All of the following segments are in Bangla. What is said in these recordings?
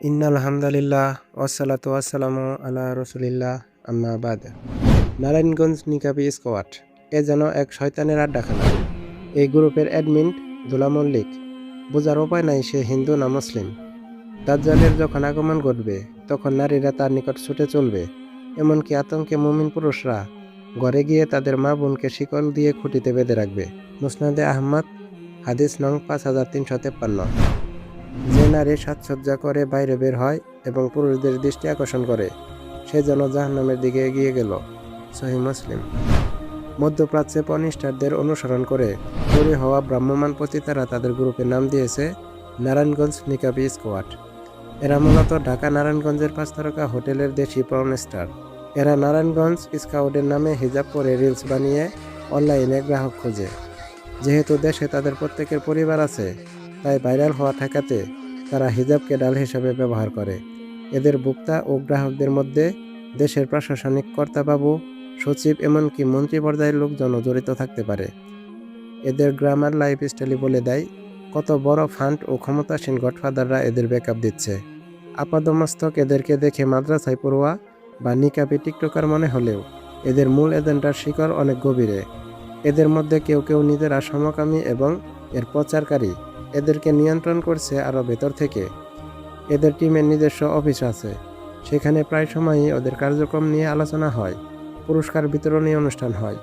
ইন্নাল হামদালিল্লাহ ওয়াসসালাতু ওয়াসসালামু আলা রসুলিল্লাহ আম্মা বাদ। নারায়ণগঞ্জ নিকাবি স্কোয়াড এ যেন এক শয়তানের আড্ডাখানা। এই গ্রুপের অ্যাডমিন দুলা মল্লিক। বোঝার উপায় নাই সে হিন্দু না মুসলিম। দাজ্জালের যখন আগমন ঘটবে তখন নারীরা তার নিকট ছুটে চলবে। এমনকি আতঙ্কে মুমিন পুরুষরা ঘরে গিয়ে তাদের মা বোনকে শিকল দিয়ে খুঁটিতে বেঁধে রাখবে। মুসনাদে আহমদ হাদিস নং 5353। যে নারী সাজসজ্জা করে বাইরে বের হয় এবং পুরুষদের দৃষ্টি আকর্ষণ করে সে যেন জাহান্নামের দিকে এগিয়ে গেল। সহিহ মুসলিম। মধ্যপ্রাচ্যে পর্নিস্টারদের অনুসরণ করে তৈরি হওয়া ভ্রাম্যমাণ পতিতারা তাদের গ্রুপের নাম দিয়েছে নারায়ণগঞ্জ নিকাবি স্কোয়াড। এরা মূলত ঢাকা নারায়ণগঞ্জের 5 তারকা হোটেলের দেশি পর্নস্টার। এরা নারায়ণগঞ্জ স্কাউটের নামে হিজাব করে রিলস বানিয়ে অনলাইনে গ্রাহক খোঁজে। যেহেতু দেশে তাদের প্রত্যেকের পরিবার আছে তাই ভাইরাল হওয়া ঠেকাতে তারা হিজাবকে ডাল হিসাবে ব্যবহার করে। এদের ভোক্তা ও গ্রাহকদের মধ্যে দেশের প্রশাসনিক কর্তাবাবু, সচিব, এমনকি মন্ত্রী পর্যায়ের লোকজনও জড়িত থাকতে পারে। এদের গ্রামার লাইফস্টাইলই বলে দেয় কত বড় ফান্ড ও ক্ষমতাসীন গডফাদাররা এদের ব্যাকআপ দিচ্ছে। আপাদমস্তক এদেরকে দেখে মাদ্রাসায় পড়ুয়া বা নিকাবি টিকটকার মনে হলেও এদের মূল এজেন্ডার শিকড় অনেক গভীরে। এদের মধ্যে কেউ কেউ নিজেরা সমকামী এবং এর প্রচারকারী। এদেরকে নিয়ন্ত্রণ করছে আরও ভেতর থেকে। এদের টিমের নিজস্ব অফিস আছে, সেখানে প্রায় সময়ই ওদের কার্যক্রম নিয়ে আলোচনা হয়, পুরস্কার বিতরণী অনুষ্ঠান হয়,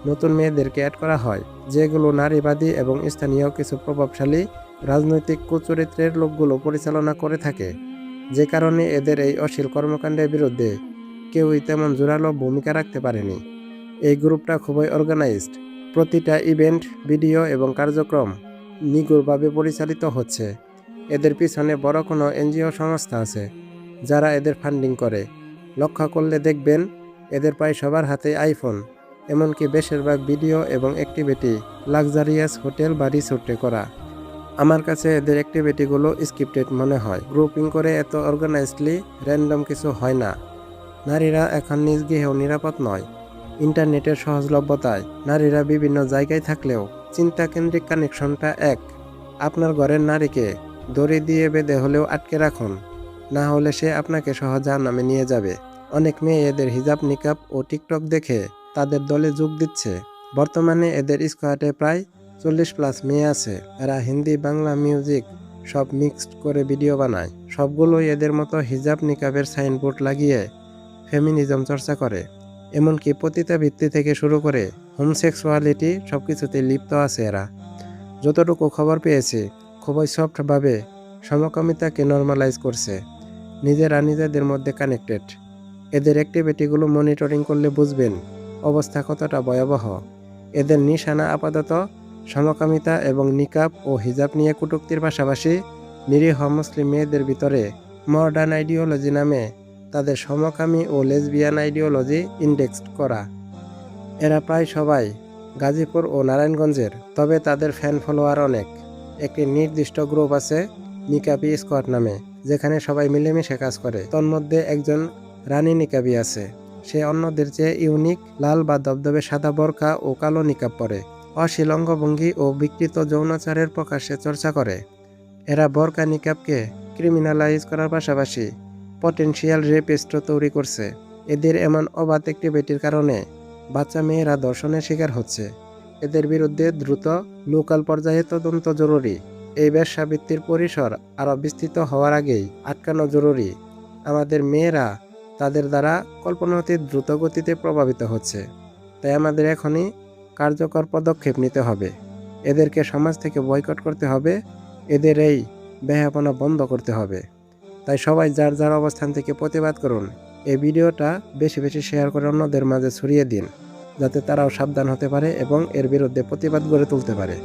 নতুন মেয়েদেরকে অ্যাড করা হয়, যেগুলো নারীবাদী এবং স্থানীয় কিছু প্রভাবশালী রাজনৈতিক কুচরিত্রের লোকগুলো পরিচালনা করে থাকে। যে কারণে এদের এই অশ্লীল কর্মকাণ্ডের বিরুদ্ধে কেউই তেমন জোরালো ভূমিকা রাখতে পারেনি। এই গ্রুপটা খুবই অর্গানাইজড। প্রতিটা ইভেন্ট, ভিডিও এবং কার্যক্রম নিগুড়ভাবে পরিচালিত হচ্ছে। এদের পিছনে বড় কোনো এনজিও সংস্থা আছে যারা এদের ফান্ডিং করে। লক্ষ্য করলে দেখবেন এদের প্রায় সবার হাতে আইফোন। এমনকি বেশিরভাগ ভিডিও এবং অ্যাক্টিভিটি লাক্সারিয়াস হোটেল বা রিসোর্টে করা। আমার কাছে এদের অ্যাক্টিভিটিগুলো স্ক্রিপ্টেড মনে হয়। গ্রুপিং করে এত অর্গানাইজডলি র্যান্ডম কিছু হয় না। নারীরা এখন নিজ গৃহেও নিরাপদ নয়। ইন্টারনেটের সহজলভ্যতায় নারীরা বিভিন্ন জায়গায় থাকলেও চিন্তাকেন্দ্রিক কানেকশনটা এক। আপনার ঘরের নারীকে দড়ি দিয়ে বেঁধে হলেও আটকে রাখুন, না হলে সে আপনাকে সহ জাহান্নামে নিয়ে যাবে। অনেক মেয়ে এদের হিজাব, নিকাব ও টিকটক দেখে তাদের দলে যোগ দিচ্ছে। বর্তমানে এদের স্কোয়াডে প্রায় 40+ মেয়ে আছে। এরা হিন্দি, বাংলা, মিউজিক সব মিক্সড করে ভিডিও বানায়। সবগুলোই এদের মতো হিজাব, নিকাবের সাইনবোর্ড লাগিয়ে ফেমিনিজম চর্চা করে। এমনকি পতিতাবৃত্তি থেকে শুরু করে হোমসেক্সুয়ালিটি সবকিছুতে লিপ্ত আছে এরা। যতটুকু খবর পেয়েছি খুবই সফটভাবে সমকামিতাকে নর্মালাইজ করছে। নিজেরা নিজেদের মধ্যে কানেক্টেড। এদের অ্যাক্টিভিটিগুলো মনিটরিং করলে বুঝবেন অবস্থা কতটা ভয়াবহ। এদের নিশানা আপাতত সমকামিতা এবং নিকাব ও হিজাব নিয়ে কটূক্তির পাশাপাশি নিরীহ মুসলিম মেয়েদের ভিতরে মডার্ন আইডিওলজি নামে তাদের সমকামী ও লেসবিয়ান আইডিওলজি ইন্ডেক্সড করা। এরা প্রায় সবাই গাজীপুর ও নারায়ণগঞ্জের, তবে তাদের ফ্যান ফলোয়ার অনেক। একটি নির্দিষ্ট গ্রুপ আছে নিকাবি স্কোয়াড নামে, যেখানে সবাই মিলেমিশে কাজ করে। তন্মধ্যে একজন রানী নিকাবি আছে। সে অন্যদের চেয়ে ইউনিক। লাল বা দবদবে সাদা বোরকা ও কালো নিকাব পরে অশ্লীল অঙ্গভঙ্গি ও বিকৃত যৌনাচারের প্রকাশ্যে চর্চা করে। এরা বোরকা নিকাবকে ক্রিমিনালাইজ করার পাশাপাশি পটেনশিয়াল রেপিস্টও তৈরি করছে। এদের এমন অবাধ অ্যাক্টিভিটির কারণে বাচ্চা মেয়েরা ধর্ষণের শিকার হচ্ছে। এদের বিরুদ্ধে দ্রুত লোকাল পর্যায়ে তদন্ত জরুরি। এই ব্যবসাবৃত্তির পরিসর আরও বিস্তৃত হওয়ার আগেই আটকানো জরুরি। আমাদের মেয়েরা তাদের দ্বারা কল্পনাতীত দ্রুত গতিতে প্রভাবিত হচ্ছে। তাই আমাদের এখনই কার্যকর পদক্ষেপ নিতে হবে। এদেরকে সমাজ থেকে বয়কট করতে হবে। এদের এই বেহাপনা বন্ধ করতে হবে। তাই সবাই যার যার অবস্থান থেকে প্রতিবাদ করুন। এই ভিডিওটা বেশি বেশি শেয়ার করে অন্যদের মাঝে ছড়িয়ে দিন, যাতে তারাও সাবধান হতে পারে এবং এর বিরুদ্ধে প্রতিবাদ গড়ে তুলতে পারে।